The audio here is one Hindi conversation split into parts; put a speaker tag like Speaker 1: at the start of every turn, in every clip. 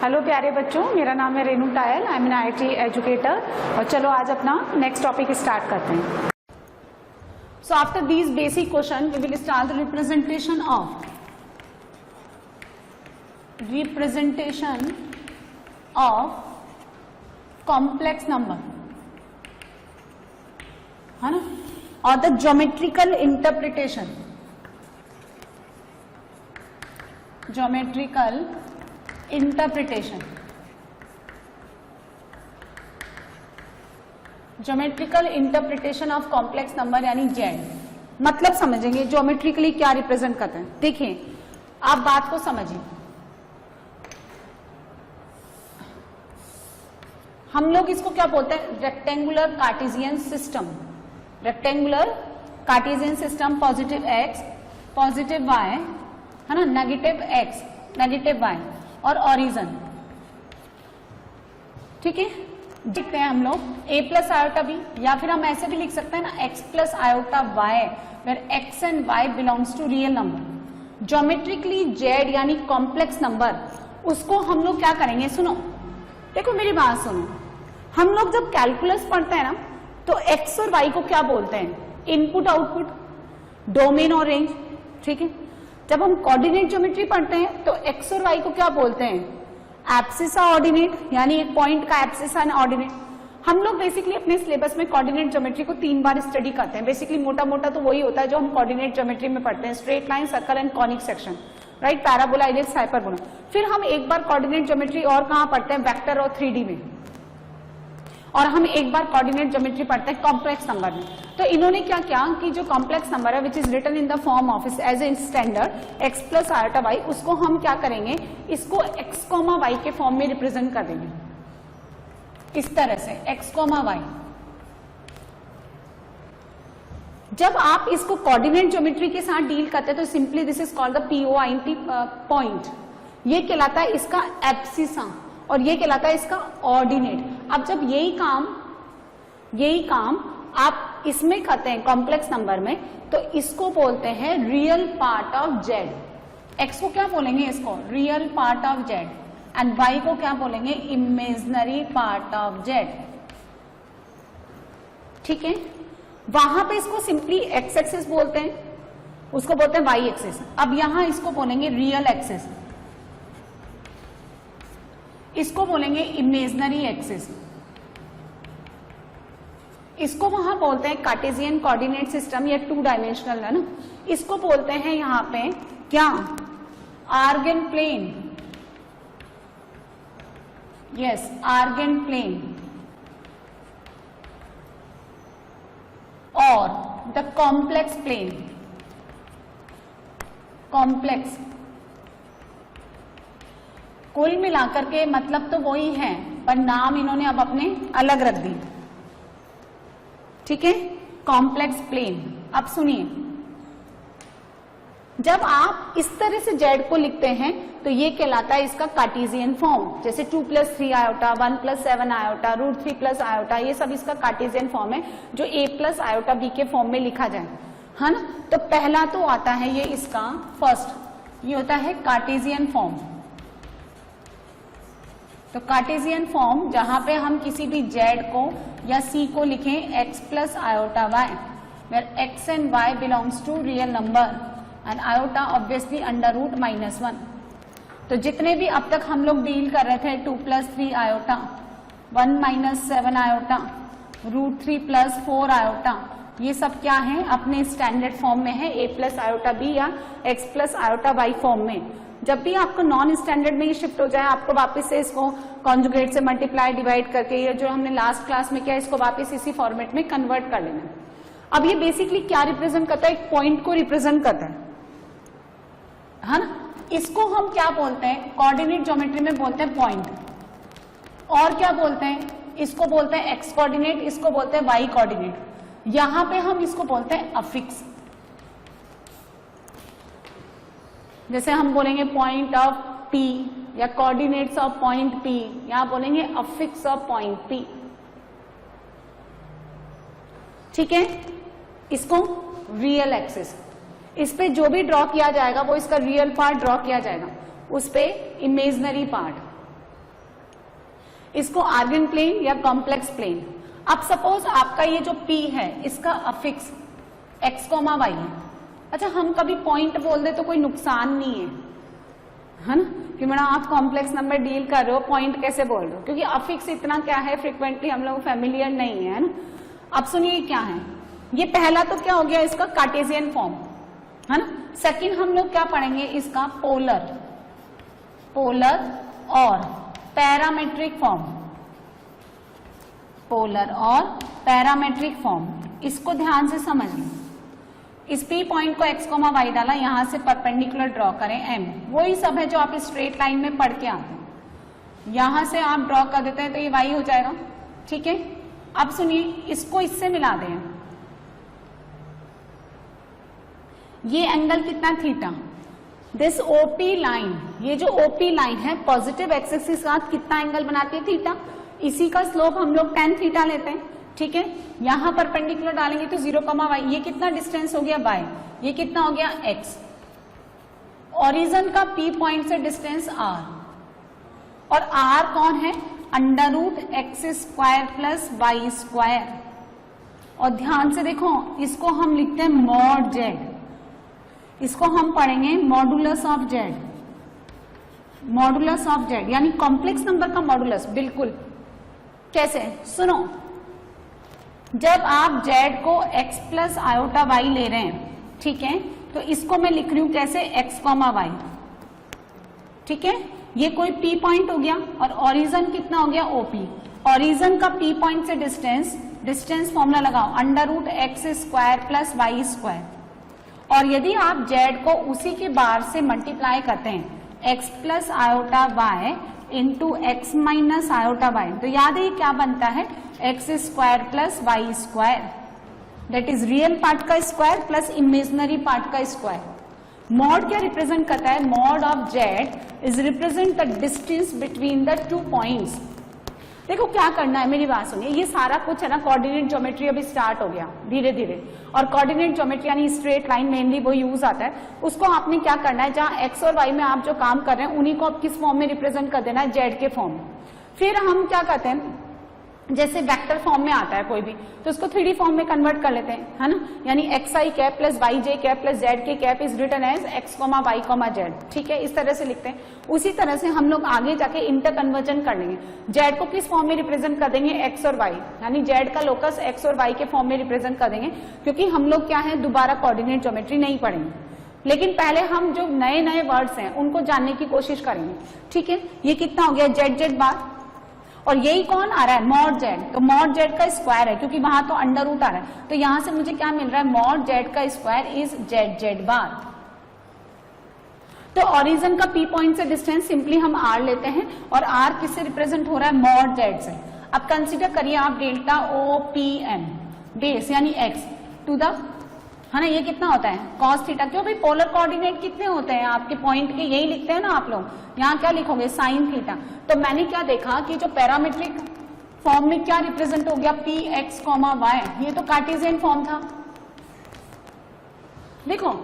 Speaker 1: हेलो प्यारे बच्चों, मेरा नाम है Renu Tayal, I am an IIT educator. और चलो आज अपना नेक्स्ट टॉपिक स्टार्ट करते हैं। So after these basic question we will start the representation of complex number, है ना, और the geometrical interpretation, geometrical interpretation of complex number यानी जेड। मतलब समझेंगे ज्योमेट्रिकली क्या रिप्रेजेंट करते हैं। देखिए आप बात को समझिए, हम लोग इसको क्या बोलते हैं, rectangular cartesian system. Rectangular cartesian system, positive x positive y, है ना, नेगेटिव एक्स नेगेटिव वाई और ओरिजिन। ठीक है, लिखते हैं हम लोग a प्लस आयोटा बी, या फिर हम ऐसे भी लिख सकते हैं ना, x plus iota y, where x and y belongs to real number. Geometrically z यानी कॉम्प्लेक्स नंबर, उसको हम लोग क्या करेंगे, सुनो, देखो मेरी बात सुनो। हम लोग जब कैलकुलस पढ़ते हैं ना, तो x और y को क्या बोलते हैं, इनपुट आउटपुट, डोमेन और रेंज। ठीक है, जब हम कोऑर्डिनेट ज्योमेट्री पढ़ते हैं तो x और y को क्या बोलते हैं, एब्सिसा ऑर्डिनेट, यानी एक पॉइंट का एब्सिसा एंड ऑर्डिनेट। हम लोग बेसिकली अपने सिलेबस में कोऑर्डिनेट ज्योमेट्री को 3 बार स्टडी करते हैं। बेसिकली मोटा मोटा तो वही होता है जो हम कोऑर्डिनेट ज्योमेट्री में पढ़ते हैं, straight line, circle and conic section, right, parabola, ellipse, hyperbola. फिर हम एक बार कोऑर्डिनेट ज्योमेट्री और कहां पढ़ते हैं, वेक्टर और 3D में, और हम एक बार कोऑर्डिनेट ज्योमेट्री पढ़ते हैं कॉम्प्लेक्स नंबर में। तो इन्होंने क्या किया कि जो कॉम्प्लेक्स नंबर है which is written in the form of as a standard x plus iota y, उसको हम क्या करेंगे, इसको x कोमा वाई के फॉर्म में रिप्रेजेंट कर देंगे, इस तरह से x कोमा वाई। जब आप इसको कोऑर्डिनेट ज्योमेट्री के साथ डील करते हैं तो simply this is called the POINT point. ये कहलाता है इसका एब्सिसा और ये कहलाता है इसका ऑर्डिनेट। अब जब यही काम आप इसमें करते हैं कॉम्प्लेक्स नंबर में, तो इसको बोलते हैं real part of z. X को क्या बोलेंगे, इसको real part of z, and y को क्या बोलेंगे, इमेजिनरी पार्ट ऑफ जेड। ठीक है, वहां पे इसको सिंपली एक्स एक्सिस बोलते हैं, उसको बोलते हैं वाई एक्सिस। अब यहां इसको बोलेंगे रियल एक्सिस, इसको बोलेंगे इमेजिनरी एक्सिस, इसको वहां बोलते हैं कार्टेशियन कोऑर्डिनेट सिस्टम या 2 डायमेंशनल, है ना। इसको बोलते हैं यहां पे क्या, Argand plane, yes, Argand plane, और द कॉम्प्लेक्स प्लेन, कॉम्प्लेक्स। कुल मिलाकर के मतलब तो वही है, पर नाम इन्होंने अब अपने अलग रख दी। ठीक है, कॉम्प्लेक्स प्लेन। अब सुनिए, जब आप इस तरह से जेड को लिखते हैं तो ये कहलाता है इसका कार्टेशियन फॉर्म। जैसे 2 + 3 आयोटा, 1 + 7 आयोटा, √3 + आयोटा, ये सब इसका कार्टेशियन फॉर्म है जो a प्लस आयोटा b के फॉर्म में लिखा जाए, है ना। तो पहला तो आता है ये इसका फर्स्ट, ये होता है कार्टेशियन फॉर्म। तो कार्टेशियन फॉर्म जहां पे हम किसी भी जेड को या सी को लिखें x plus iota y, where x and y belongs to real number and iota obviously √-1। तो जितने भी अब तक हम लोग डील कर रहे थे, 2 + 3 आयोटा, 1 - 7 आयोटा, √3 + 4 आयोटा, ये सब क्या है, अपने स्टैंडर्ड फॉर्म में है, a प्लस आयोटा b या x plus iota y form में। जब भी आपको नॉन स्टैंडर्ड में ये शिफ्ट हो जाए, आपको वापस से इसको कॉन्जुगेट से मल्टीप्लाई डिवाइड करके, ये जो हमने लास्ट क्लास में किया, इसको वापस इसी फॉर्मेट में कन्वर्ट कर लेना। अब ये बेसिकली क्या रिप्रेजेंट करता है, एक पॉइंट को रिप्रेजेंट करता है ना। इसको हम क्या बोलते हैं, कोऑर्डिनेट ज्योमेट्री में बोलते हैं पॉइंट। और क्या बोलते हैं, इसको बोलते हैं एक्स कोऑर्डिनेट, इसको बोलते हैं वाई कोऑर्डिनेट। यहां पे हम इसको बोलते हैं अफिक्स। जैसे हम बोलेंगे पॉइंट ऑफ P या कोऑर्डिनेट्स ऑफ पॉइंट P, यहां बोलेंगे अफिक्स ऑफ पॉइंट P। ठीक है, इसको रियल एक्सिस, इस पे जो भी ड्रॉ किया जाएगा वो इसका रियल पार्ट ड्रॉ किया जाएगा, उस पे इमेजिनरी पार्ट, इसको आर्गन प्लेन या कॉम्प्लेक्स प्लेन। अब सपोज आपका ये जो P है इसका अफिक्स x, y है। अच्छा, हम कभी पॉइंट बोल दे तो कोई नुकसान नहीं है ना, कि मैडम आप कॉम्प्लेक्स नंबर डील कर रहे हो, पॉइंट कैसे बोल रहे हो, क्योंकि अफिक्स इतना क्या है फ्रिक्वेंटली हम लोग फेमिलियर नहीं है ना। अब सुनिए क्या है, ये पहला तो क्या हो गया इसका कार्टेशियन फॉर्म है ना। सेकंड हम लोग क्या पढ़ेंगे इसका पोलर और पैरामेट्रिक फॉर्म, पोलर और पैरामेट्रिक फॉर्म। इसको ध्यान से समझिए। इस P पॉइंट को x, y डाला, यहां से परपेंडिकुलर ड्रॉ करें M, वही सब है जो आप स्ट्रेट लाइन में पढ़ के आते हैं। यहां से आप ड्रॉ कर देते हैं तो ये y हो जाएगा, ठीक है। अब सुनिए, इसको इससे मिला दें, ये एंगल कितना थीटा, दिस OP लाइन, ये जो OP लाइन है पॉजिटिव एक्सिस के साथ कितना एंगल बनाती है थीटा, इसी का स्लोप हम लोग tan थीटा लेते हैं, ठीक है। यहां परपेंडिकुलर डालेंगे तो 0, y, ये कितना डिस्टेंस हो गया y, ये कितना हो गया x। ओरिजिन का P पॉइंट से डिस्टेंस r, और r कौन है, √x² प्लस y²। और ध्यान से देखो, इसको हम लिखते हैं मॉड z, इसको हम पढ़ेंगे modulus of z, modulus of z यानी कॉम्प्लेक्स नंबर का मॉडुलस। बिल्कुल, कैसे, सुनो, जब आप z को x प्लस आयोटा y ले रहे हैं, ठीक है, तो इसको मैं लिख रही हूं कैसे, x, y, ठीक है। ये कोई P पॉइंट हो गया और ओरिजिन कितना हो गया OP। ओरिजिन का P पॉइंट से डिस्टेंस फॉर्मूला लगाओ, √x² प्लस y²। और यदि आप z को उसी के बार से मल्टीप्लाई करते हैं, x plus iota y into x minus iota y, तो याद है ये क्या बनता है, x² plus y², that is real part का स्क्वायर प्लस इमेजिनरी पार्ट का स्क्वायर। मॉड क्या रिप्रेजेंट करता है, mod of z is represent the distance between the 2 points. देखो क्या करना है, मेरी बात सुनिए, ये सारा कुछ है ना कोऑर्डिनेट ज्योमेट्री अभी स्टार्ट हो गया धीरे धीरे, और कोऑर्डिनेट ज्योमेट्री यानी स्ट्रेट लाइन मेनली वो यूज आता है। उसको आपने क्या करना है, जहां x और y में आप जो काम कर रहे हैं उन्हीं को आप किस फॉर्म में रिप्रेजेंट कर देना है, z के फॉर्म में। फिर हम क्या करते हैं, जैसे वेक्टर फॉर्म में आता है कोई भी, तो उसको 3D फॉर्म में कन्वर्ट कर लेते हैं, है ना। यानी xi cap plus yj cap plus zk cap is written as x, y, z, ठीक है, इस तरह से लिखते हैं। उसी तरह से हम लोग आगे जाके इंटर कन्वर्जन कर लेंगे। z को किस फॉर्म में रिप्रेजेंट कर देंगे, x और y, यानी z का लोकस x और y के फॉर्म में रिप्रेजेंट कर देंगे, क्योंकि हम लोग क्या है दोबारा कोऑर्डिनेट ज्योमेट्री नहीं पढ़ेंगे। लेकिन पहले हम जो नए नए वर्ड्स हैं उनको जानने की कोशिश करेंगे, ठीक है। ये कितना हो गया, z बार, और यही कौन आ रहा है, मॉड z, तो मॉड z का स्क्वायर है, क्योंकि वहां तो अंडर रूट आ रहा है, तो यहां से मुझे क्या मिल रहा है, मॉड z का स्क्वायर इज z बार। तो ओरिजिन का P पॉइंट से डिस्टेंस सिंपली हम r लेते हैं, और r किससे रिप्रेजेंट हो रहा है, मॉड z से। अब कंसीडर करिए आप डेल्टा OPM बेस यानी x टू द, है ना, ये कितना होता है cos थीटा। क्यों भाई, पोलर कोऑर्डिनेट कितने होते हैं आपके पॉइंट के, यही लिखते हैं ना आप लोग, यहाँ क्या लिखोगे, sin थीटा। तो मैंने क्या देखा कि जो पैरामीट्रिक फॉर्म में क्या रिप्रेजेंट हो गया, px, y, ये तो कार्टेशियन फॉर्म था। देखो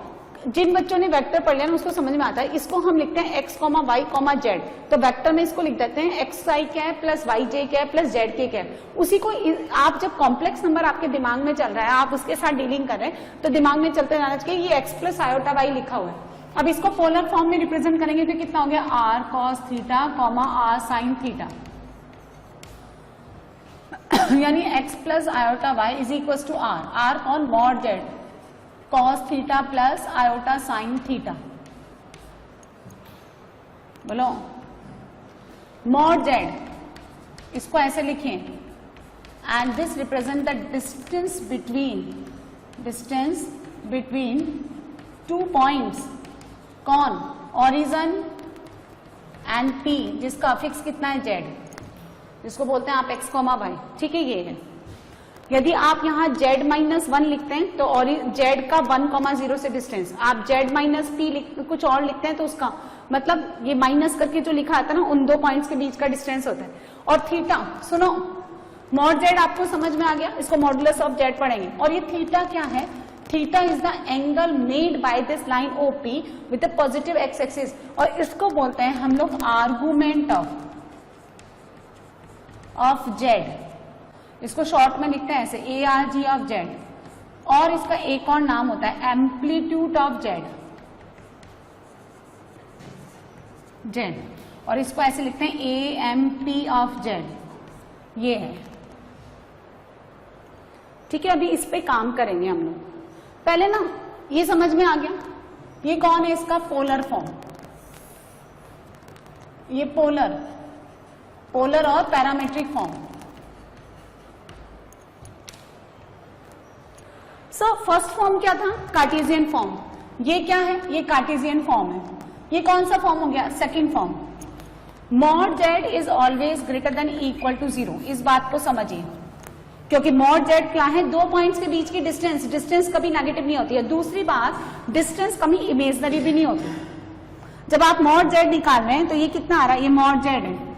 Speaker 1: जिन बच्चों ने वेक्टर पढ़ लिया ना उसको समझ में आता है। इसको हम लिखते हैं x, y, z, तो वेक्टर में इसको लिख देते हैं xi cap plus yj cap plus zk cap. उसी को आप जब कॉम्प्लेक्स नंबर आपके दिमाग में चल रहा है, आप उसके साथ डीलिंग कर रहे हैं, तो दिमाग में चलते जाना चाहिए ये x प्लस आयोटा y लिखा हुआ है। अब इसको पोलर फॉर्म में रिप्रेजेंट करेंगे तो कितना हो गया, r cos theta, r sin theta, यानी x plus iota y is equal to r कौन, mod z cos theta plus iota sine theta. बोलो, मॉड z, इसको ऐसे लिखें, and this represent the distance between 2 points, कौन, ओरिजिन एंड P, जिसका अफिक्स कितना है, z, जिसको बोलते हैं आप x, y, ठीक है। ये है, यदि आप यहाँ z-1 लिखते हैं तो और z का 1, 0 से डिस्टेंस, आप z-p कुछ और लिखते हैं तो उसका मतलब ये माइनस करके जो लिखा आता है ना, उन 2 पॉइंट्स के बीच का डिस्टेंस होता है। और थीटा, सुनो, मॉड z आपको समझ में आ गया, इसको मॉडुलस ऑफ z पढ़ेंगे। और ये थीटा क्या है, theta is the angle made by this line OP with the positive x axis, और इसको बोलते हैं हम लोग आर्गुमेंट ऑफ ऑफ जेड, इसको शॉर्ट में लिखते हैं ऐसे ARG ऑफ जेड, और इसका एक और नाम होता है एम्पलीट्यूड ऑफ जेड, और इसको ऐसे लिखते हैं AMP ऑफ जेड, ये है। ठीक है, अभी इस पे काम करेंगे हम लोग। पहले ना ये समझ में आ गया, ये कौन है, इसका पोलर फॉर्म, ये पोलर और parametric form. So first form क्या था, कार्टेशियन फॉर्म। ये क्या है, ये कार्टेशियन फॉर्म है। ये कौन सा फॉर्म हो गया, second form. Mod z is always greater than equal to 0, इस बात को समझिए, क्योंकि मॉड जेड क्या है, दो पॉइंट्स के बीच की डिस्टेंस कभी नेगेटिव नहीं होती है। दूसरी बात, डिस्टेंस कभी इमेजनरी भी नहीं होती। जब आप मॉड जेड निकाल रहे हैं तो ये कितना आ रहा है, ये मॉड जेड है,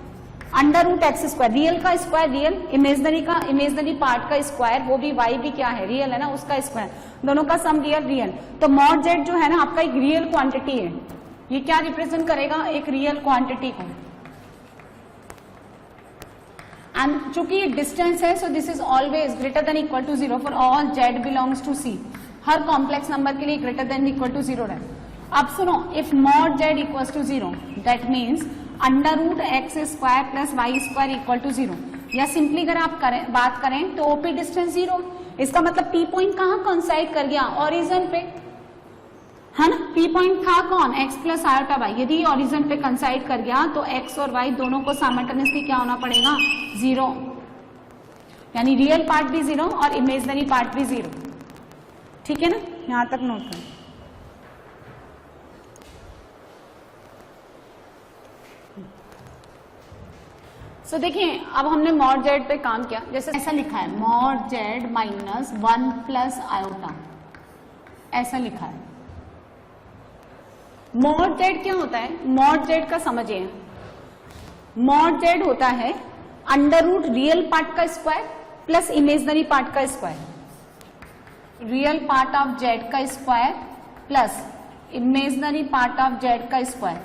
Speaker 1: √x², रियल का स्क्वायर रियल, इमेजनरी पार्ट का स्क्वायर, वो भी y भी क्या है, रियल है ना, उसका स्क्वायर, दोनों का सम रियल। तो मॉड जेड जो है ना आपका एक रियल क्वांटिटी है। ये क्या रिप्रेजेंट करेगा, एक रियल क्वांटिटी को। एंड चूंकि ये डिस्टेंस है, so this is always greater than equal to 0 for all z belongs to C। हर कॉम्प्लेक्स नंबर के लिए ग्रेटर देन इक्वल टू 0 है। अब सुनो, if mod z equals to 0 that means √x² plus y² equal to 0, या सिंपली अगर आप बात करें तो OP डिस्टेंस 0। इसका मतलब P पॉइंट कहाँ कोइंसाइड कर गया, ओरिजिन पे, है ना। P पॉइंट था कौन, x प्लस आयोटा y। यदि ओरिजिन पे कोइंसाइड कर गया तो x और y दोनों को साइमल्टेनियसली क्या होना पड़ेगा, 0, यानी रियल पार्ट भी 0 और इमेजनरी पार्ट भी 0। ठीक है ना, यहां तक नोट करें। सो देखिए, अब हमने मॉड जेड पे काम किया, जैसे ऐसा लिखा है मॉड जेड -1 प्लस आयोटा, ऐसा लिखा है। मॉड जेड क्या होता है, मॉड जेड का समझिए, मॉड जेड होता है √ रियल पार्ट का स्क्वायर प्लस इमेजनरी पार्ट का square, real part of z का square plus imaginary part of z का स्क्वायर।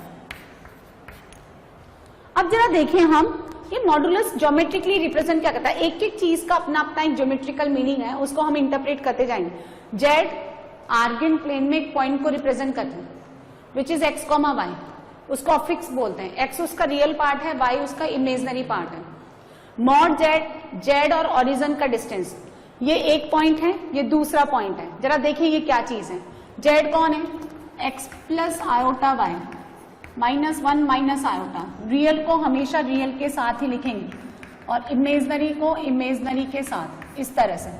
Speaker 1: अब जरा देखें हम, ये मॉडुलस ज्योमेट्रिकली रिप्रेजेंट क्या करता है, एक एक चीज का अपना अपना एक ज्योमेट्रिकल मीनिंग है, उसको हम इंटरप्रेट करते जाएंगे। जेड आर्गेन प्लेन में एक पॉइंट को रिप्रेजेंट करते हैं विच इज x, y, उसको अफिक्स बोलते हैं। x उसका रियल पार्ट है, y उसका इमेजनरी पार्ट है। मॉड जेड और ओरिजिन का डिस्टेंस, ये एक पॉइंट है, ये दूसरा पॉइंट है। जरा देखिए ये क्या चीज है, जेड कौन है, x plus iota y -1 minus iota. Real को हमेशा रियल के साथ ही लिखेंगे और इमेजनरी को इमेजनरी के साथ, इस तरह से।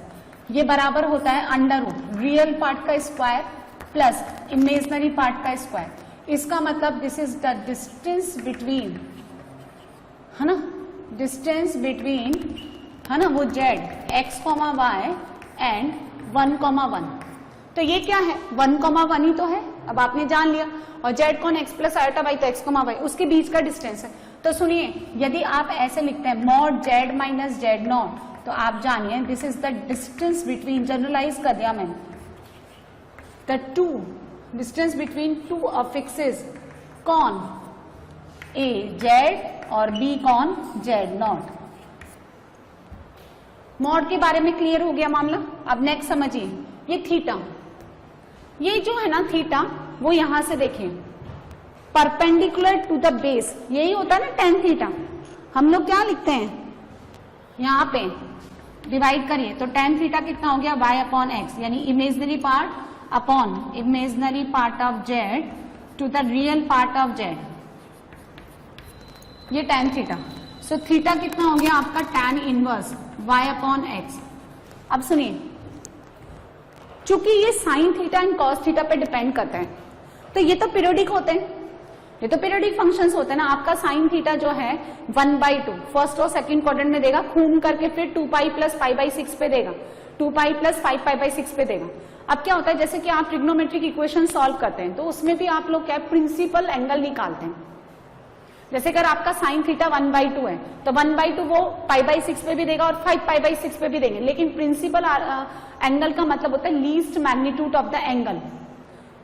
Speaker 1: ये बराबर होता है √ रियल पार्ट का स्क्वायर प्लस इमेजनरी पार्ट का स्क्वायर। इसका मतलब this is the distance between, है ना, डिस्टेंस बिटवीन, है ना, वो जेड x, y एंड 1, 1। तो ये क्या है, 1, 1 ही तो है, अब आपने जान लिया। और जेड कौन, x प्लस आयोटा y, तो x, y उसके बीच का डिस्टेंस है। तो सुनिए, यदि आप ऐसे लिखते हैं mod z minus z nought, तो आप जानिए this is the distance between, generalise कर दिया मैंने, the two distance between two affixes, कौन, A जेड और B कौन, जेड नॉट। मॉड के बारे में क्लियर हो गया मामला। अब नेक्स्ट समझिए, ये थीटा, ये जो है ना थीटा, वो यहां से देखें परपेंडिकुलर टू द बेस, यही होता है ना tan थीटा। हम लोग क्या लिखते हैं, यहां पे डिवाइड करिए तो tan थीटा कितना हो गया, y/x, यानी imaginary part upon imaginary part of z to the real part of z, ये tan थीटा। सो थीटा कितना हो गया आपका, tan इनवर्स y/x। अब सुनिए, चूंकि ये sine theta and cos theta पे डिपेंड करता है, तो ये तो पीरियोडिक होते हैं, ये तो पीरियोडिक फंक्शंस होते हैं ना। आपका साइन थीटा जो है 1/2 फर्स्ट और सेकंड क्वाड्रेंट में देगा, घूम करके फिर 2π प्लस π/6 पे देगा, 2π प्लस 5π/6 पे देगा। अब क्या होता है, जैसे कि आप ट्रिग्नोमेट्रिक इक्वेशन सॉल्व करते हैं तो उसमें भी आप लोग क्या प्रिंसिपल एंगल निकालते हैं। जैसे अगर आपका साइन थीटा 1/2 है तो 1/2 वो π/6 पे भी देगा और 5π/6 पे भी देंगे, लेकिन प्रिंसिपल एंगल का मतलब होता है least magnitude of the angle.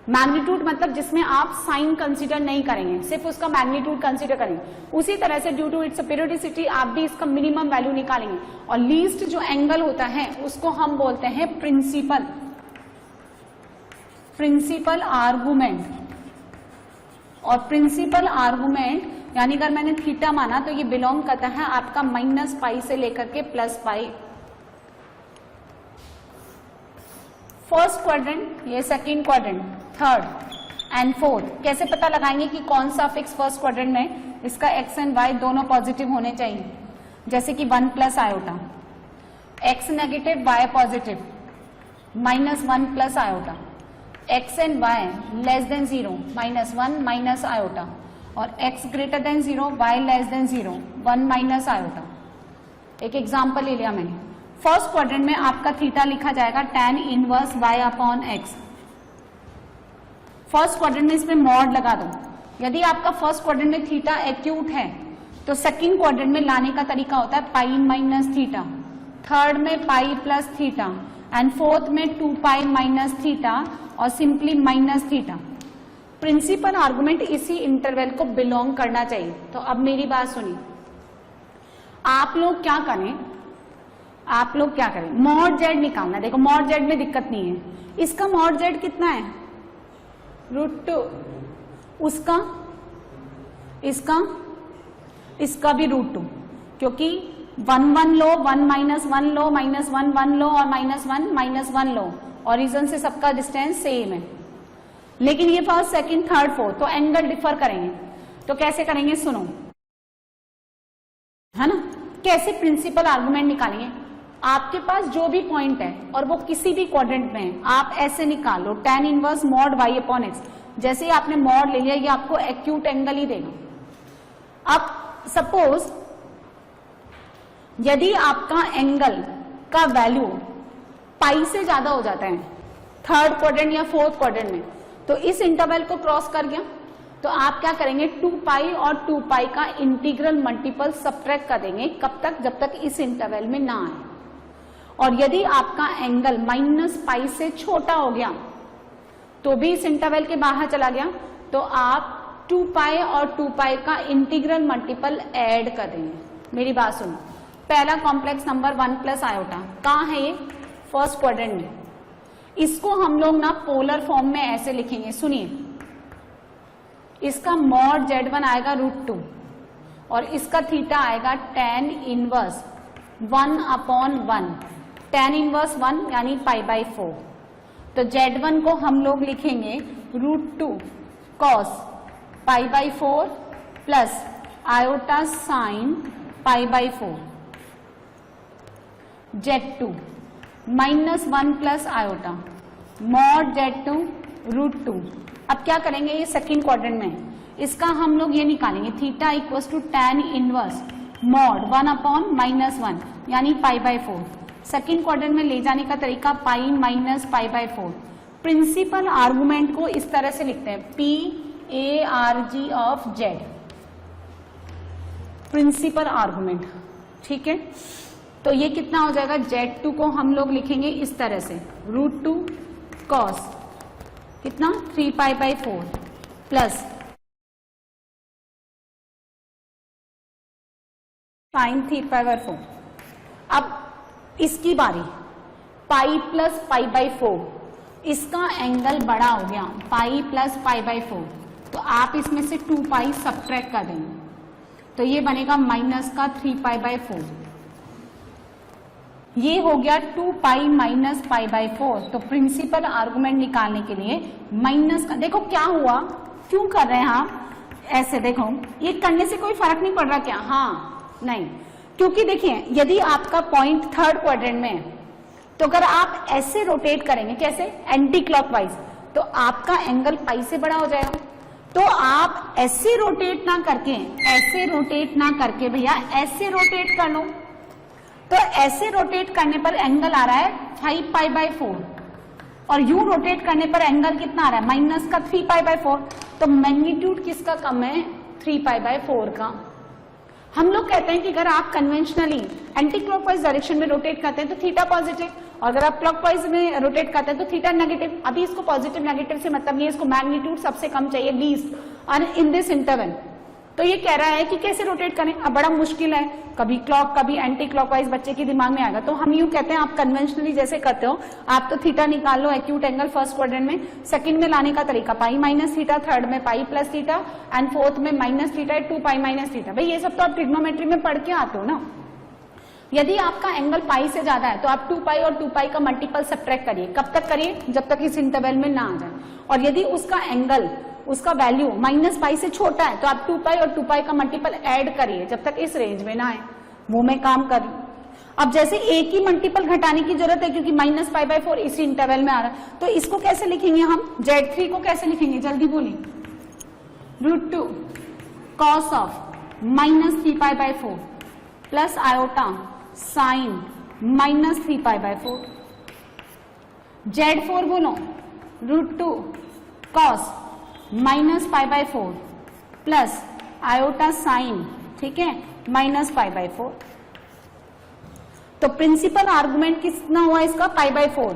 Speaker 1: Magnitude मतलब जिसमें आप साइन कंसीडर नहीं करेंगे, सिर्फ उसका मैग्नीट्यूड कंसीडर करेंगे। उसी तरह से ड्यू टू इट्स पेरियोडिसिटी आप भी इसका मिनिमम वैल्यू निकालेंगे। और लीस्ट जो एंगल होता है उसको हम बोलते हैं प्रिंसिपल आर्गुमेंट। और प्रिंसिपल आर्गुमेंट यानी अगर मैंने थीटा माना तो ये बिलोंग करता है आपका -π से लेकर के +π। फर्स्ट क्वाड्रेंट, ये second quadrant, third and fourth. कैसे पता लगाएंगे कि कौन सा फिक्स फर्स्ट क्वाड्रेंट में? इसका x एंड y दोनों पॉजिटिव होने चाहिए, जैसे कि 1 + iota, x negative y positive, -1 + iota, x and y <0, -1 - iota, और x greater 0, y <0, 1 - आयोटा। एक एग्जाम्पल ले लिया मैंने। फर्स्ट क्वाड्रेंट में आपका थीटा लिखा जाएगा tan inverse y/x। First quadrant में इसमें मॉड लगा दो। यदि आपका फर्स्ट क्वाड्रेंट में थीटा एक्यूट है तो सेकंड क्वाड्रेंट में लाने का तरीका होता है π - थीटा, थर्ड में π + थीटा एंड फोर्थ में 2π - थीटा और सिंपली -थीटा। प्रिंसिपल आर्गुमेंट इसी इंटरवल को बिलोंग करना चाहिए। तो अब मेरी बात सुनिए, आप लोग क्या करें, मॉड जेड निकालना। देखो मॉड जेड में दिक्कत नहीं है, इसका मॉड जेड कितना है? √2। उसका, इसका भी √2, क्योंकि 1 1 लो, 1 - 1 लो, -1 1 लो और -1 -1 लो। ओरिजिन से सबका डिस्टेंस सेम है, लेकिन ये फर्स्ट सेकंड थर्ड फोर्थ तो एंगल डिफर करेंगे। तो कैसे करेंगे सुनो, है ना? कैसे प्रिंसिपल आर्गुमेंट निकालेंगे? आपके पास जो भी पॉइंट है और वो किसी भी क्वाड्रेंट में है, आप ऐसे निकालो tan इनवर्स mod y/x। जैसे ही आपने मॉड ले लिया ये आपको एक्यूट एंगल ही देगा। अब सपोज यदि आपका एंगल का वैल्यू पाई से ज्यादा हो जाता है थर्ड क्वाड्रेंट या फोर्थ क्वाड्रेंट में, तो इस इंटरवल को क्रॉस कर गया तो आप क्या करेंगे? 2π और 2π का इंटीग्रल मल्टीपल सब्ट्रैक्ट कर देंगे। कब तक? जब तक इस इंटरवल में ना आए। और यदि आपका एंगल -π से छोटा हो गया तो भी इस इंटरवल के बाहर चला गया तो आप 2π और 2π का इंटीग्रल मल्टीपल ऐड कर देंगे। मेरी बात सुनो, पहला कॉम्प्लेक्स नंबर 1 + आयोटा कहाँ है? ये फर्स्ट क्वाड्रेंट में। इसको हम लोग ना पोलर फॉर्म में ऐसे लिखेंगे, सुनिए। इसका मॉड Z1 आएगा √2 और इसका थीटा आएगा tan इनवर्स 1/1, tan इनवर्स 1 यानी π/4। तो Z1 को हम लोग लिखेंगे √2 cos π/4 plus iota sine π/4। Z2 -1 + iota mod Z2 √2। अब क्या करेंगे? ये सेकंड क्वाड्रेंट में, इसका हम लोग ये निकालेंगे थीटा = tan इनवर्स मॉड 1/-1 यानी π/4। सेकंड क्वाड्रेंट में ले जाने का तरीका π - π/4। प्रिंसिपल आर्गुमेंट को इस तरह से लिखते हैं PARG of Z, principal argument. ठीक है, तो ये कितना हो जाएगा? Z2 को हम लोग लिखेंगे इस तरह से √2 cos कितना 3π/4 प्लस sin 3π/4। अब इसकी बारी π + π/4, इसका एंगल बड़ा हो गया π + π/4, तो आप इसमें से 2π सब्ट्रैक्ट कर देंगे तो ये बनेगा -3π/4। ये हो गया 2π - π/4। तो प्रिंसिपल आर्गुमेंट निकालने के लिए माइनस का, देखो क्या हुआ, क्यों कर रहे हैं आप ऐसे? देखो ये करने से कोई फर्क नहीं पड़ रहा क्या? हाँ नहीं, क्योंकि देखिए यदि आपका पॉइंट थर्ड क्वाड्रेंट में है तो अगर आप ऐसे रोटेट करेंगे, कैसे? एंटी क्लॉकवाइज, तो आपका एंगल π से बड़ा हो जाएगा। तो आप ऐसे रोटेट ना करके भैया ऐसे रोटेट कर लो। तो ऐसे रोटेट करने पर एंगल आ रहा है 5π/4 और यूं रोटेट करने पर एंगल कितना आ रहा है? -3π/4। तो मैग्नीट्यूड किसका कम है? 3π/4 का। हम लोग कहते हैं कि अगर आप कन्वेंशनली एंटी क्लॉकवाइज डायरेक्शन में रोटेट करते हैं तो थीटा पॉजिटिव, और अगर आप क्लॉकवाइज में रोटेट करते हैं तो थीटा नेगेटिव। अभी इसको पॉजिटिव नेगेटिव से मतलब नहीं है, इसको मैग्नीट्यूड सबसे कम चाहिए, लीस्ट, और इन दिस इंटरवल। तो ये कह रहा है कि कैसे रोटेट करें। अब बड़ा मुश्किल है, कभी क्लॉक कभी एंटी क्लॉकवाइज बच्चे के दिमाग में आएगा। तो हम यूं कहते हैं, आप कन्वेंशनली जैसे करते हो, आप तो थीटा निकाल लो एक्यूट एंगल फर्स्ट क्वाड्रेंट में, सेकंड में लाने का तरीका पाई माइनस थीटा, थर्ड में pi plus theta, and fourth में minus theta, 2 pi minus theta. भाई ये सब तो आप ट्रिग्नोमेट्री में पढ़ के आते हो ना। यदि आपका एंगल पाई से ज्यादा है तो आप 2 पाई और 2 पाई का मल्टीपल सब्ट्रैक्ट करिए। कब तक करिए? जब तक इस इंटरवल में ना आ जाए। और यदि उसका एंगल, उसका वैल्यू माइनस पाई से छोटा है तो आप 2 पाई और 2 पाई का मल्टीपल ऐड करिए जब तक इस रेंज में ना आए। वो मैं काम कर रही हूं। अब जैसे एक ही मल्टीपल घटाने की जरूरत है क्योंकि माइनस पाई बाय 4 इसी इंटरवल में आ रहा है, तो इसको कैसे लिखेंगे हम? Z3 को कैसे लिखेंगे? जल्दी बोलिए। √2 cos of minus 3 pi by 4 plus iota sign minus 3 pi by 4। Z4 बोलो, √2 cos minus pi by 4 plus iota sign, ठीक है, माइनस पाई बाय 4। तो प्रिंसिपल आर्गुमेंट कितना हुआ इसका? पाई बाय 4,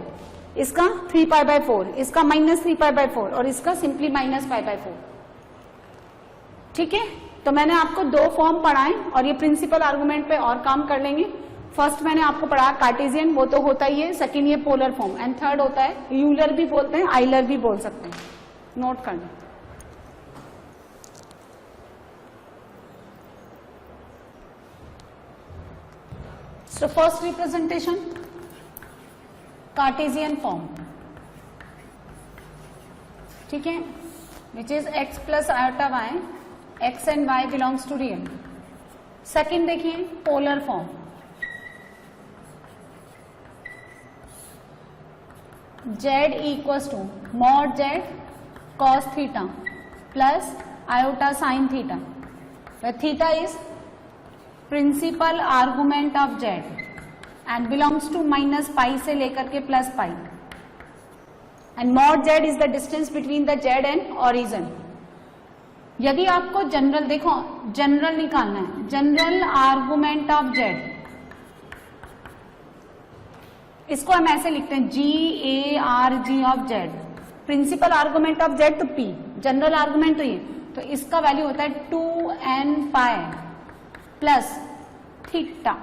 Speaker 1: इसका 3 पाई बाय 4, इसका माइनस 3 पाई बाय 4 और इसका सिंपली माइनस पाई बाय 4। ठीक है, तो मैंने आपको 2 फॉर्म पढ़ाए और ये प्रिंसिपल आर्गुमेंट पे और काम कर लेंगे। फर्स्ट मैंने आपको पढ़ा कार्टेशियन, वो तो होता ही है। सेकंड ये पोलर फॉर्म, एंड थर्ड होता है यूलर भी बोलते हैं, आइलर भी बोल सकते हैं। नोट करना। So first representation, Cartesian form, ठीक है, which is x plus iota y, x and y belongs to real. Second देखिए polar form, z equals to mod z cos theta plus iota sin theta, where theta is principal argument of z and belongs to minus pi से लेकर के plus pi, and mod z is the distance between the z and origin. यदि आपको जनरल, देखो जनरल निकालना है, जनरल आर्गुमेंट ऑफ z, इसको हम ऐसे लिखते हैं GARG of z। Principal argument of z तो p, जनरल आर्गुमेंट तो ये, तो इसका वैल्यू होता है 2n पाई प्लस थीटा,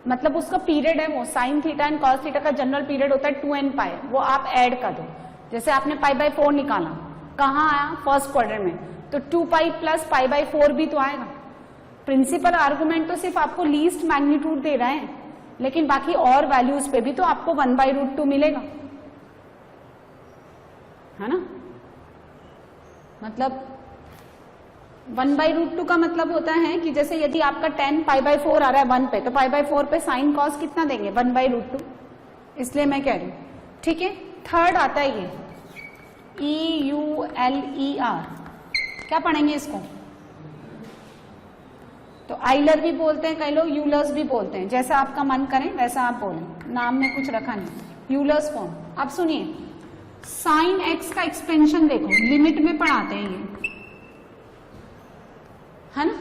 Speaker 1: मतलब उसका पीरियड है वो sine theta and cos theta का जनरल पीरियड होता है 2n पाई, वो आप ऐड कर दो। जैसे आपने पाई बाय 4 निकाला, कहाँ आया? फर्स्ट क्वाड्रेंट में, तो 2 पाई प्लस पाई बाय 4 भी तो आएगा। प्रिंसिपल आर्गुमेंट तो सिर्फ आपको लीस्ट मैग्नीट्यूड दे रहा है, लेकिन बाकी और वैल्यूज पे भी तो आपको 1/√2 मिलेगा, है ना। मतलब 1/√2 का मतलब होता है कि जैसे यदि आपका 10 पाई बाय 4 आ रहा है 1 पे, तो पाई बाय 4 पे साइन कॉस कितना देंगे? 1/√2, इसलिए मैं कह रही हूं। ठीक है, थर्ड आता है ये EULER, क्या पढ़ेंगे इसको? तो आइलर भी बोलते हैं कई लोग, यूलर्स भी बोलते हैं, जैसा आपका मन करे वैसा आप बोलें, नाम में कुछ रखा नहीं। Euler's form. अब सुनिए, साइन एक्स का एक्सपेंशन देखो, लिमिट में पढ़ाते हैं ये, है ना,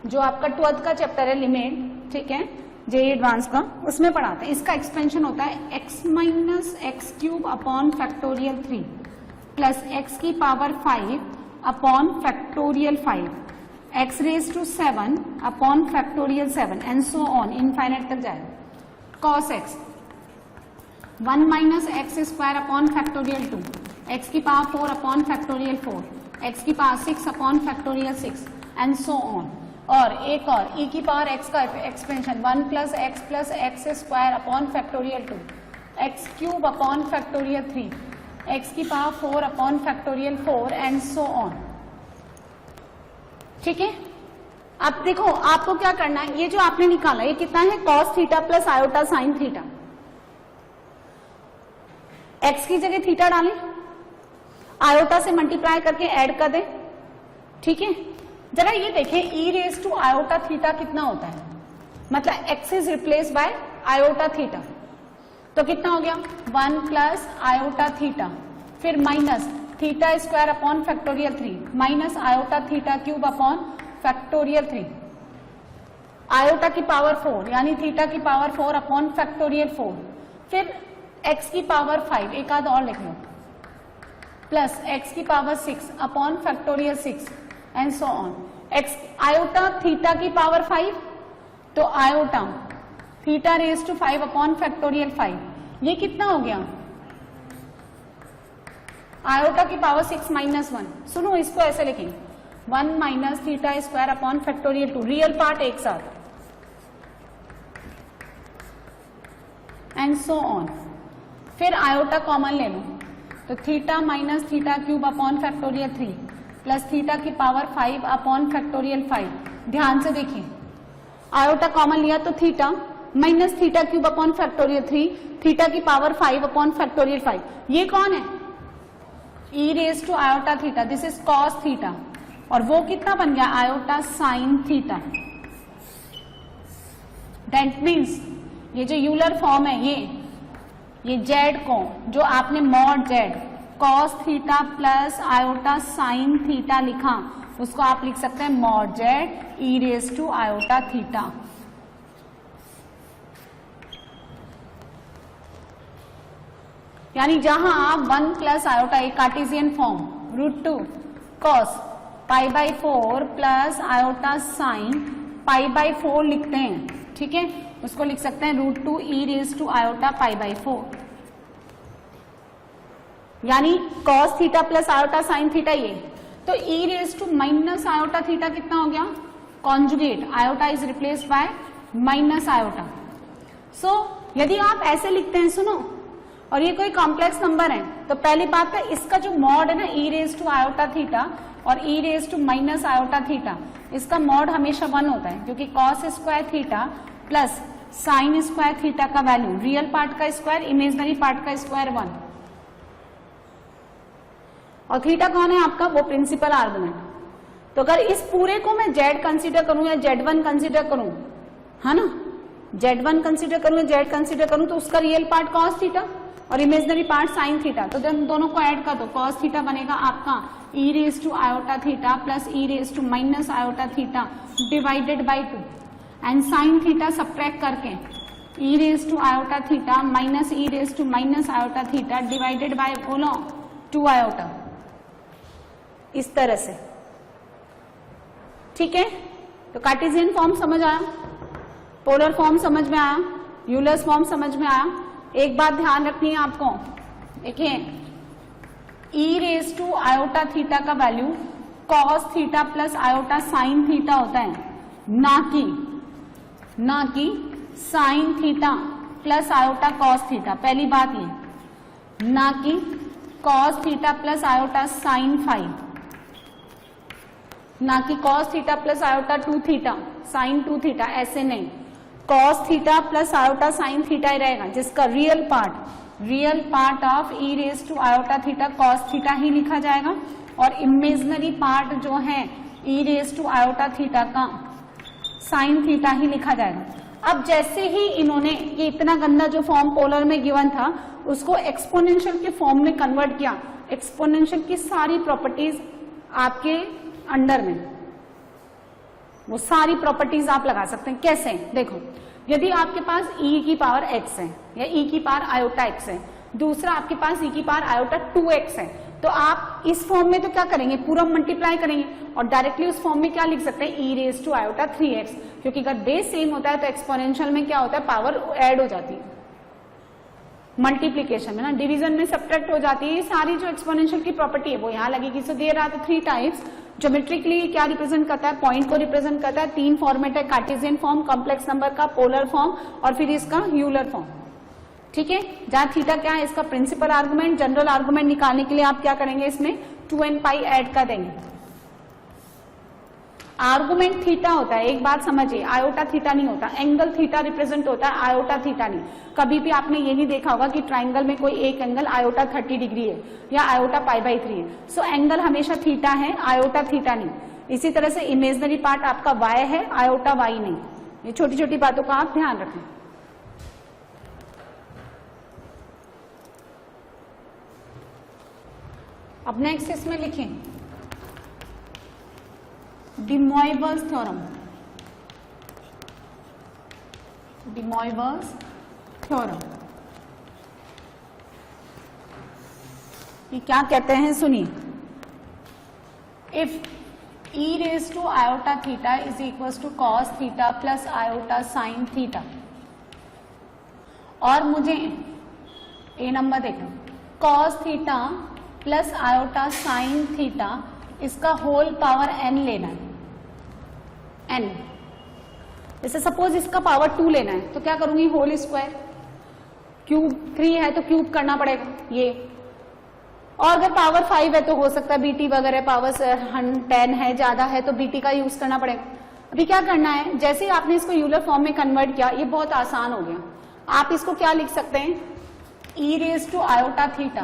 Speaker 1: जो आपका 12th का चैप्टर है लिमिट, ठीक है, जेईई एडवांस का, उसमें पढ़ाते हैं। इसका एक्सपेंशन होता है x minus x cube upon factorial 3 plus x की power 5 upon factorial 5, x raise to 7 upon factorial 7 and so on, infinite तक जाएगा। Cos x 1 minus x square upon factorial 2, x की पावर 4 अपॉन फैक्टोरियल 4, एक्स की power 6 upon factorial 6 and so on. और एक और e की पावर x का expansion 1 plus x square upon factorial 2, x cube upon factorial 3, x की power 4 upon factorial 4 and so on. ठीक है, अब देखो आपको क्या करना है, ये जो आपने निकाला ये कितना है? Cos theta plus iota sine theta. X की जगह थीटा डालें, आयोटा से मल्टीप्लाई करके ऐड कर दें। ठीक है, जरा ये देखें e raise to iota theta कितना होता है, मतलब x इज रिप्लेस बाय आयोटा थीटा, तो कितना हो गया? 1 प्लस आयोटा थीटा, फिर minus theta square upon factorial 3 minus iota theta cube upon factorial 3। Iota की पावर 4 यानी थीटा की पावर 4 अपॉन फैक्टोरियल 4, फिर x की पावर 5, एक आध और लिख लो, प्लस x की power 6 upon factorial 6 and so on. x iota theta की पावर 5, तो iota theta raise to 5 upon factorial 5, ये कितना हो गया? आयोटा की पावर 6 माइनस 1। सुनो, इसको ऐसे लिखेंगे 1 minus theta square upon factorial 2, real part एक साथ एंड सो ऑन। फिर आयोटा कॉमन ले लो, तो theta minus theta cube upon factorial 3 plus theta की पावर 5 अपॉन फैक्टोरियल 5। ध्यान से देखिए, आयोटा कॉमन लिया तो theta minus theta cube upon factorial 3, theta की पावर 5 अपॉन फैक्टोरियल 5। ये कौन है? E raise to iota theta, this is cos theta, और वो कितना बन गया? Iota sine theta. That means ये जो यूलर फॉर्म है, ये जेड को जो आपने mod z cos theta plus iota sine theta लिखा, उसको आप लिख सकते हैं mod z e raise to iota theta. यानी जहां आप 1 प्लस आयोटा, एक cartesian form √2 cos pi by 4 plus iota sine pi by 4 लिखते हैं, ठीक है, उसको लिख सकते हैं √2 e raise to iota pi by 4। यानी cos theta plus iota sine theta ये, तो e raise to minus iota theta कितना हो गया? Conjugate, iota is replaced by minus iota. So यदि आप ऐसे लिखते हैं, सुनो, और ये कोई कॉम्प्लेक्स नंबर है, तो पहली बात है इसका जो मॉड है ना e raise to iota theta और e raise to minus iota theta, इसका मॉड हमेशा 1 होता है, क्योंकि cos square theta plus sine square theta का वैल्यू रियल पार्ट का स्क्वायर इमेजिनरी पार्ट का स्क्वायर 1, और थीटा कौन है आपका? वो प्रिंसिपल आर्गुमेंट। तो अगर इस पूरे को मैं जेड कंसीडर करूं या Z1 कंसीडर करूं, है ना, Z1 कंसीडर करूं या जेड कंसीडर करूं, तो उसका रियल पार्ट कॉस थीटा और इमेजिनरी पार्ट साइन थीटा, तो जब दोनों को ऐड कर दो, कॉस थीटा बनेगा आपका e raise to iota theta plus e raise to minus iota theta divided by 2, and sine theta subtract करके e raise to iota theta minus e raise to minus iota theta divided by बोलो 2 आयोटा, इस तरह से, ठीक है। तो कार्टेशियन फॉर्म समझ आया, पोलर फॉर्म समझ में आया, यूलर्स फॉर्म समझ में आया। एक बात ध्यान रखनी है आपको, देखिए e raise to iota theta का value cos theta plus iota sine theta होता है, ना कि sine theta plus iota cos theta. पहली बात ये, ना कि cos theta plus iota sine 5, ना कि cos theta plus iota 2 theta sine 2 theta, ऐसे नहीं, cos theta plus iota sine theta ही रहेगा, जिसका real part of e raise to iota theta cos theta ही लिखा जाएगा, और इमेजिनरी पार्ट जो है e raise to iota theta का साइन थीटा ही लिखा जाएगा। अब जैसे ही इन्होंने ये इतना गंदा जो फॉर्म पोलर में गिवन था उसको एक्सपोनेंशियल के फॉर्म में कन्वर्ट किया, एक्सपोनेंशियल की सारी प्रॉपर्टीज आपके अंडर में, वो सारी प्रॉपर्टीज आप लगा सकते हैं। कैसे? देखो, यदि आपके पास e की पावर x है या e की पावर आयोटा x है, दूसरा आपके पास e की पावर आयोटा 2x है, तो आप इस फॉर्म में तो क्या करेंगे, पूरा मल्टीप्लाई करेंगे और डायरेक्टली उस फॉर्म में क्या लिख सकते हैं, e raise to iota 3x, क्योंकि अगर बेस सेम होता है तो एक्सपोनेंशियल में क्या होता है, पावर ऐड हो जाती है, मल्टीप्लीकेशन में ना, डिवीजन में सब्ट्रैक्ट हो जाती है। ये सारी जो एक्सपोनेंशियल की प्रॉपर्टी है वो यहाँ लगेगी। सो दे रहा था 3 टाइप्स। ज्योमेट्रिकली क्या रिप्रेजेंट करता है, पॉइंट को रिप्रेजेंट करता है। 3 फॉर्मेट है, कार्टेशियन फॉर्म, कॉम्प्लेक्स नंबर का, पोलर फॉर्म और फिर इसका यूलर फॉर्म, ठीक है। जहां थीटा क्या है, इसका प्रिंसिपल आर्गुमेंट, जनरल आर्गुमेंट निकालने के लिए आप क्या करेंगे, इसमें 2n पाई ऐड कर देंगे। आर्गुमेंट थीटा होता है, एक बात समझिए, आयोटा थीटा नहीं होता, एंगल थीटा रिप्रेजेंट होता है, आयोटा थीटा नहीं। कभी भी आपने ये नहीं देखा होगा कि ट्राइंगल में कोई एक एंगल आयोटा 30 डिग्री है या आयोटा π/3 है। सो एंगल हमेशा थीटा है, आयोटा थीटा नहीं। इसी तरह से इमेजिनरी पार्ट आपका y है, आयोटा y नहीं। ये छोटी छोटी बातों का आप ध्यान रखें। अब नेक्स्ट इसमें लिखें De Moivre's theorem. De Moivre's theorem. ये क्या कहते हैं सुनिए, if e raised to iota theta is equals to cos theta plus iota sin theta, और मुझे ए नंबर देखो, cos theta plus iota sine theta इसका होल पावर n लेना है, n। जैसे सपोज इसका पावर 2 लेना है तो क्या करूंगी, होल स्क्वायर, क्यूब 3 है तो क्यूब करना पड़ेगा ये, और अगर पावर 5 है तो हो सकता है बीटी वगैरह, पावर 10 है ज्यादा है तो बीटी का यूज करना पड़ेगा। अभी क्या करना है, जैसे ही आपने इसको यूलर फॉर्म में कन्वर्ट किया, ये बहुत आसान हो गया। आप इसको क्या लिख सकते हैं, e raised to iota theta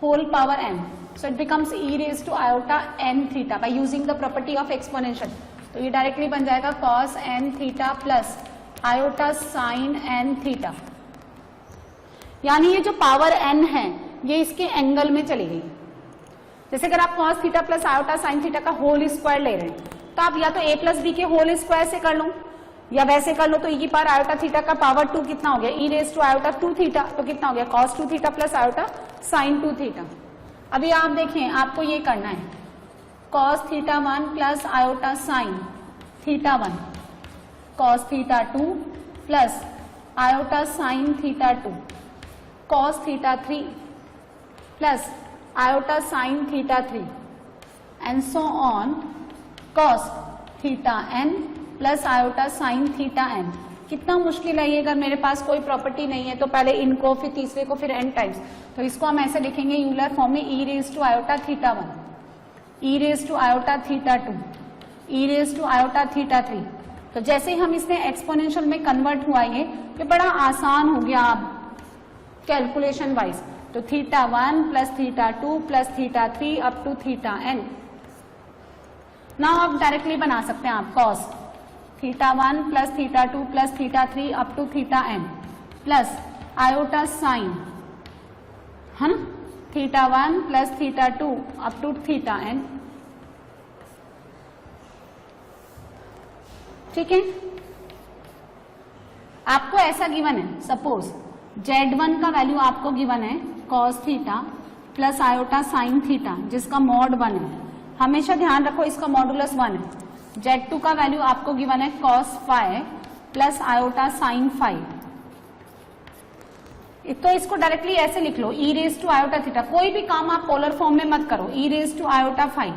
Speaker 1: whole power n, so it becomes e raised to iota n theta by using the property of exponential। तो ये डायरेक्टली बन जाएगा cos n theta plus iota sin n theta, यानी ये जो पावर n है ये इसके एंगल में चली गई। जैसे अगर आप cos theta plus iota sine theta का होल स्क्वायर ले रहे हैं तो आप या तो a प्लस बी के होल स्क्वायर से कर लो या वैसे कर लो, तो e की पावर आयोटा थीटा का पावर 2 कितना हो गया, e raise to iota 2 theta, तो कितना हो गया cos 2 theta plus iota sine 2 theta. अभी आप देखें, आपको ये करना है cos theta 1 plus iota sine theta 1, cos theta 2 plus iota sine theta 2, cos theta 3 plus iota sine theta 3 and so on cos theta n plus iota sine theta n। कितना मुश्किल है ये, अगर मेरे पास कोई प्रॉपर्टी नहीं है तो पहले इनको फिर तीसरे को फिर n टाइम्स, तो इसको हम ऐसे लिखेंगे यूलर फॉर्म में e raise to iota theta 1, e raise to iota theta 2, e raise to iota theta 3। तो जैसे ही हम इसमें एक्सपोनेंशियल में कन्वर्ट हुआ ये बड़ा आसान हो गया अब कैलकुलेशन वाइज। तो theta 1 plus theta 2 plus theta 3 up to theta n। Now आप डायरेक्टली बना सकते हैं आप cos theta 1 plus theta 2 plus theta 3 up to theta n plus iota sine, है ना, theta 1 plus theta 2 up to theta n। ठीक है, आपको ऐसा गिवन है, सपोज Z1 का वैल्यू आपको गिवन है cos theta plus iota sine theta जिसका मॉड 1 है, हमेशा ध्यान रखो इसका मॉडुलस 1 है। Z2 का वैल्यू आपको गिवन है cos phi plus iota sine phi, तो इसको डायरेक्टली ऐसे लिख लो e raise to iota theta. कोई भी काम आप पोलर फॉर्म में मत करो, e raise to iota phi.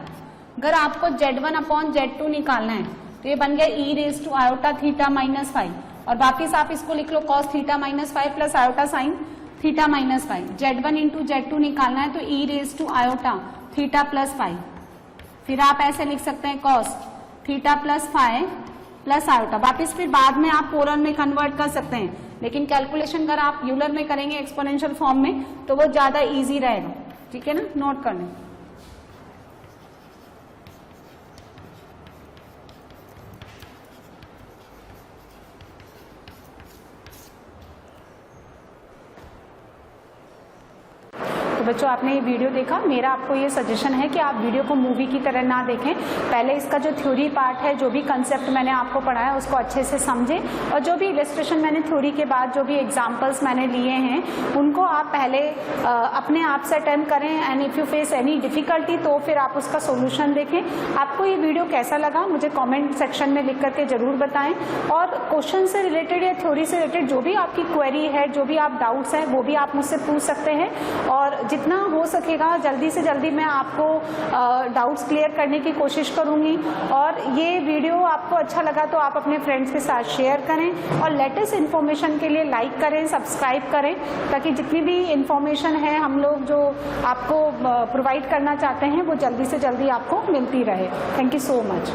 Speaker 1: अगर आपको Z1 अपॉन Z2 निकालना है तो ये बन गया e raise to iota theta minus phi, और वापिस आप इसको लिख लो cos theta minus phi plus iota sine theta minus phi. Z1 into Z2 निकालना है तो e raise to iota theta plus phi, फिर आप ऐसे लिख सकते हैं cos theta plus phi plus iota. वापिस फिर बाद में आप पोलर में कन्वर्ट कर सकते हैं, लेकिन कैलकुलेशन अगर आप यूलर में करेंगे एक्सपोनेंशियल फॉर्म में तो वो ज्यादा इजी रहेगा। ठीक है ना, नोट कर लें। बच्चों आपने ये वीडियो देखा, मेरा आपको ये सजेशन है कि आप वीडियो को मूवी की तरह ना देखें, पहले इसका जो थ्योरी पार्ट है, जो भी कंसेप्ट मैंने आपको पढ़ाया उसको अच्छे से समझें, और जो भी इलस्ट्रेशन मैंने थ्योरी के बाद जो भी एग्जांपल्स मैंने लिए हैं उनको आप पहले अपने आप से अटेम्प्ट करें, and if you face any difficulty तो फिर आप उसका सोल्यूशन देखें। आपको ये वीडियो कैसा लगा मुझे कॉमेंट सेक्शन में लिख करके जरूर बताएं, और क्वेश्चन से रिलेटेड या थ्योरी से रिलेटेड जो भी आपकी क्वेरी है, जो भी आप डाउट्स हैं वो भी आप मुझसे पूछ सकते हैं, और जितना हो सकेगा जल्दी से जल्दी मैं आपको डाउट्स क्लियर करने की कोशिश करूंगी। और ये वीडियो आपको अच्छा लगा तो आप अपने फ्रेंड्स के साथ शेयर करें, और लेटेस्ट इन्फॉर्मेशन के लिए लाइक करें, सब्सक्राइब करें, ताकि जितनी भी इन्फॉर्मेशन है हम लोग जो आपको प्रोवाइड करना चाहते हैं वो जल्दी से जल्दी आपको मिलती रहे। Thank you so much.